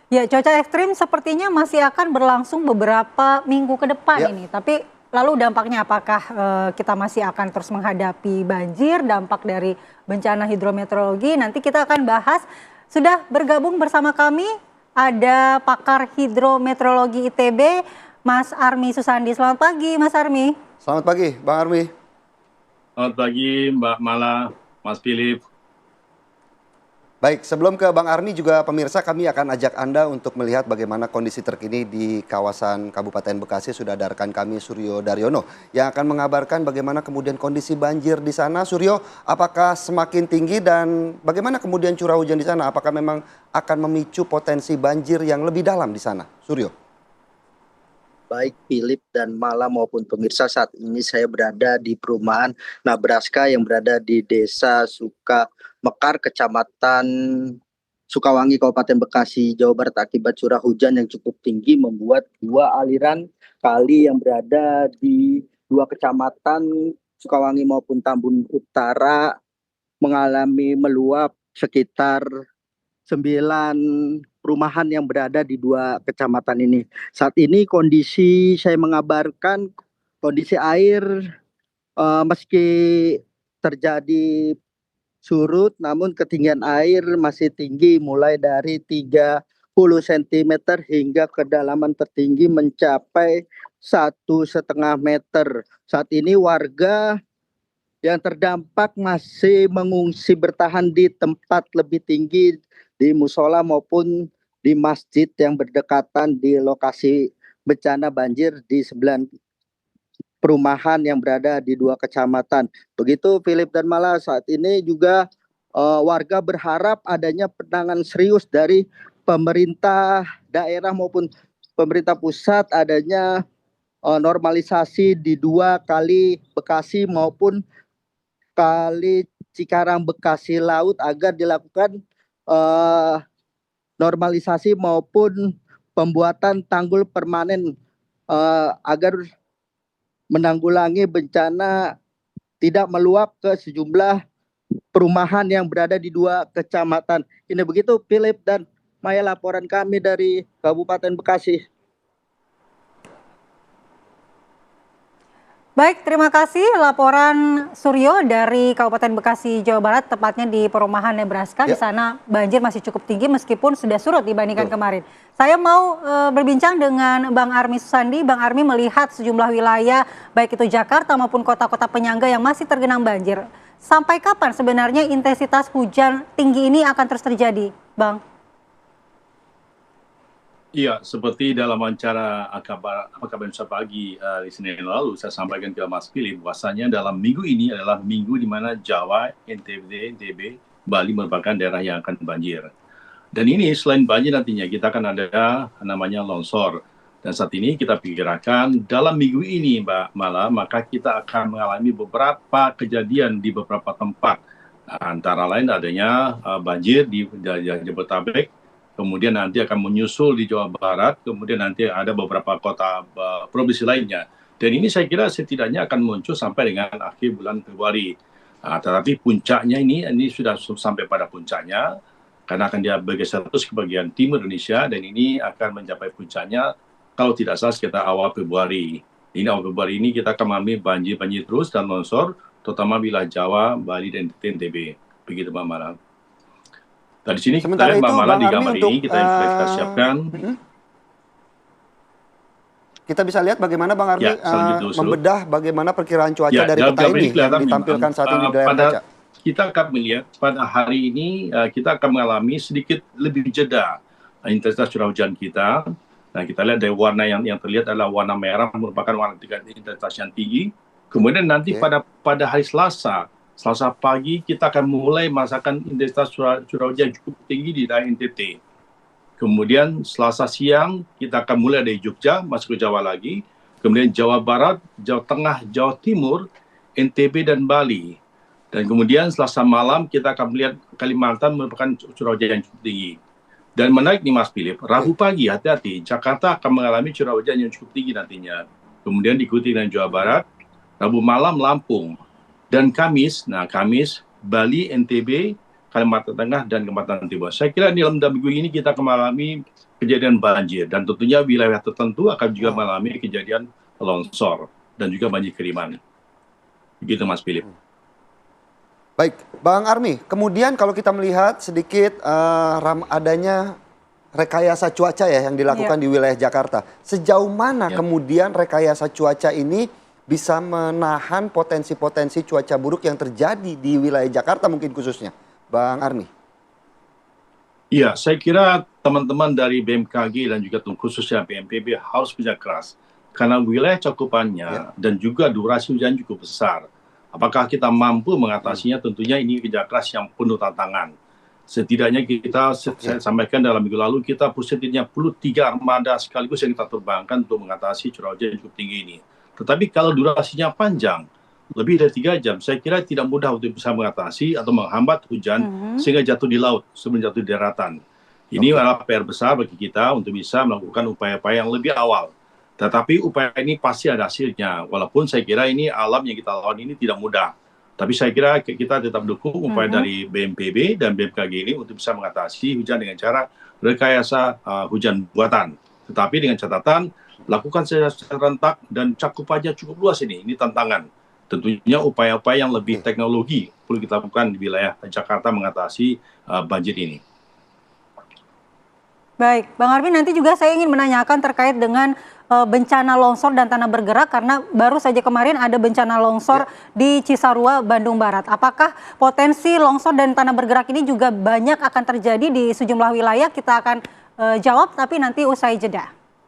Ya, cuaca ekstrim sepertinya masih akan berlangsung beberapa minggu ke depan Ya, ini. Tapi lalu dampaknya apakah kita masih akan terus menghadapi banjir, dampak dari bencana hidrometeorologi? Nanti kita akan bahas. Sudah bergabung bersama kami ada pakar hidrometeorologi ITB, Mas Army Susandi. Selamat pagi, Mas Army. selamat pagi Bang Armi. Selamat pagi Mbak Mala, Mas Philip. Baik, sebelum ke Bang Armi juga pemirsa kami akan ajak Anda untuk melihat bagaimana kondisi terkini di kawasan Kabupaten Bekasi. Sudah ada rekan kami Suryo Daryono yang akan mengabarkan bagaimana kemudian kondisi banjir di sana. Suryo, apakah semakin tinggi dan bagaimana kemudian curah hujan di sana? Apakah memang akan memicu potensi banjir yang lebih dalam di sana? Suryo. Baik Philip dan Mala maupun pemirsa, saat ini saya berada di perumahan Nabraska yang berada di Desa Sukamekar, Kecamatan Sukawangi, Kabupaten Bekasi, Jawa Barat. Akibat curah hujan yang cukup tinggi membuat dua aliran kali yang berada di dua kecamatan Sukawangi maupun Tambun Utara mengalami meluap. Sekitar 9 perumahan yang berada di dua kecamatan ini. Saat ini kondisi saya mengabarkan kondisi air meski terjadi surut, namun ketinggian air masih tinggi mulai dari 30 cm hingga kedalaman tertinggi mencapai 1,5 meter. Saat ini warga yang terdampak masih mengungsi bertahan di tempat lebih tinggi di musola maupun di masjid yang berdekatan di lokasi bencana banjir di 9 perumahan yang berada di dua kecamatan. Begitu Philip dan Mala, saat ini juga warga berharap adanya penanganan serius dari pemerintah daerah maupun pemerintah pusat, adanya normalisasi di dua kali Bekasi maupun kali Cikarang Bekasi Laut agar dilakukan normalisasi maupun pembuatan tanggul permanen agar menanggulangi bencana tidak meluap ke sejumlah perumahan yang berada di dua kecamatan. Ini begitu Philip dan Maya, laporan kami dari Kabupaten Bekasi. Baik, terima kasih laporan Suryo dari Kabupaten Bekasi, Jawa Barat, tepatnya di perumahan Nebraska. Di Ya, sana banjir masih cukup tinggi meskipun sudah surut dibandingkan betul. kemarin. Saya mau berbincang dengan Bang Army Susandi. Bang Army melihat sejumlah wilayah, baik itu Jakarta maupun kota-kota penyangga yang masih tergenang banjir. Sampai kapan sebenarnya intensitas hujan tinggi ini akan terus terjadi, Bang? Iya, seperti dalam wawancara apa kabar Indonesia pagi di Senin lalu, saya sampaikan ke Mas Philip bahwasanya dalam minggu ini adalah minggu di mana Jawa, NTB, Bali merupakan daerah yang akan banjir. Dan ini selain banjir nantinya kita akan ada namanya longsor. Dan saat ini kita pikirkan dalam minggu ini Mbak Mala, maka kita akan mengalami beberapa kejadian di beberapa tempat. Antara lain adanya banjir di Jabodetabek, kemudian nanti akan menyusul di Jawa Barat, kemudian nanti ada beberapa kota provinsi lainnya. Dan ini saya kira setidaknya akan muncul sampai dengan akhir bulan Februari. Tetapi puncaknya ini sudah sampai pada puncaknya, karena akan dia bergeser terus ke bagian timur Indonesia, dan ini akan mencapai puncaknya kalau tidak salah sekitar awal Februari. Ini awal Februari ini kita akan mengalami banjir terus dan longsor, terutama wilayah Jawa, Bali, dan NTB. Begitu Mbak Mala. Nah, di sini kita Sementara lihat itu Mbak Mala Bang di Armi gambar untuk ini kita siapkan. kita bisa lihat bagaimana Bang Armi Ya, selanjutnya dulu. membedah bagaimana perkiraan cuaca Ya, dari dalam peta gambar ini ini yang kelihatan ditampilkan saat ini di layar kaca. kita akan melihat pada hari ini kita akan mengalami sedikit lebih jeda intensitas curah hujan kita. Nah, kita lihat dari warna yang terlihat adalah warna merah, merupakan warna tingkat intensitas yang tinggi. Kemudian nanti pada hari Selasa pagi kita akan mulai merasakan intensitas curah hujan cukup tinggi di daerah NTT. Kemudian Selasa siang kita akan mulai dari Jogja masuk ke Jawa lagi. Kemudian Jawa Barat, Jawa Tengah, Jawa Timur, NTB dan Bali. Dan kemudian Selasa malam kita akan melihat Kalimantan merupakan curah hujan yang cukup tinggi. Dan menarik nih Mas Philip, Rabu pagi hati-hati, Jakarta akan mengalami curah hujan yang cukup tinggi nantinya. Kemudian diikuti dengan Jawa Barat, Rabu malam Lampung. Dan Kamis, Bali, NTB, Kalimantan Tengah, dan Kalimantan Timur. Saya kira dalam minggu ini kita akan mengalami kejadian banjir, dan tentunya wilayah tertentu akan juga mengalami kejadian longsor dan juga banjir kiriman. Begitu Mas Philip. Baik, Bang Army, kemudian kalau kita melihat sedikit adanya rekayasa cuaca ya yang dilakukan di wilayah Jakarta. Sejauh mana kemudian rekayasa cuaca ini bisa menahan potensi-potensi cuaca buruk yang terjadi di wilayah Jakarta mungkin khususnya, Bang Army? Iya, saya kira teman-teman dari BMKG dan juga khususnya BNPB harus kerja keras. Karena wilayah cakupannya dan juga durasi hujan cukup besar. Apakah kita mampu mengatasinya? Tentunya ini kerja keras yang penuh tantangan. Setidaknya kita, saya sampaikan dalam minggu lalu, kita setidaknya perlu 3 armada sekaligus yang kita terbangkan untuk mengatasi curah hujan yang cukup tinggi ini. Tetapi kalau durasinya panjang, lebih dari 3 jam, saya kira tidak mudah untuk bisa mengatasi atau menghambat hujan sehingga jatuh di laut sebelum jatuh di daratan. Ini adalah PR besar bagi kita untuk bisa melakukan upaya-upaya yang lebih awal. Tetapi upaya ini pasti ada hasilnya, walaupun saya kira ini alam yang kita lawan ini tidak mudah. Tapi saya kira kita tetap dukung upaya dari BNPB dan BMKG ini untuk bisa mengatasi hujan dengan cara rekayasa hujan buatan. Tetapi dengan catatan, lakukan secara serentak dan cakupannya cukup luas ini tantangan. Tentunya upaya-upaya yang lebih teknologi perlu kita lakukan di wilayah Jakarta mengatasi banjir ini. Baik, Bang Army, nanti juga saya ingin menanyakan terkait dengan bencana longsor dan tanah bergerak karena baru saja kemarin ada bencana longsor di Cisarua, Bandung Barat. Apakah potensi longsor dan tanah bergerak ini juga banyak akan terjadi di sejumlah wilayah? Kita akan jawab tapi nanti usai jeda.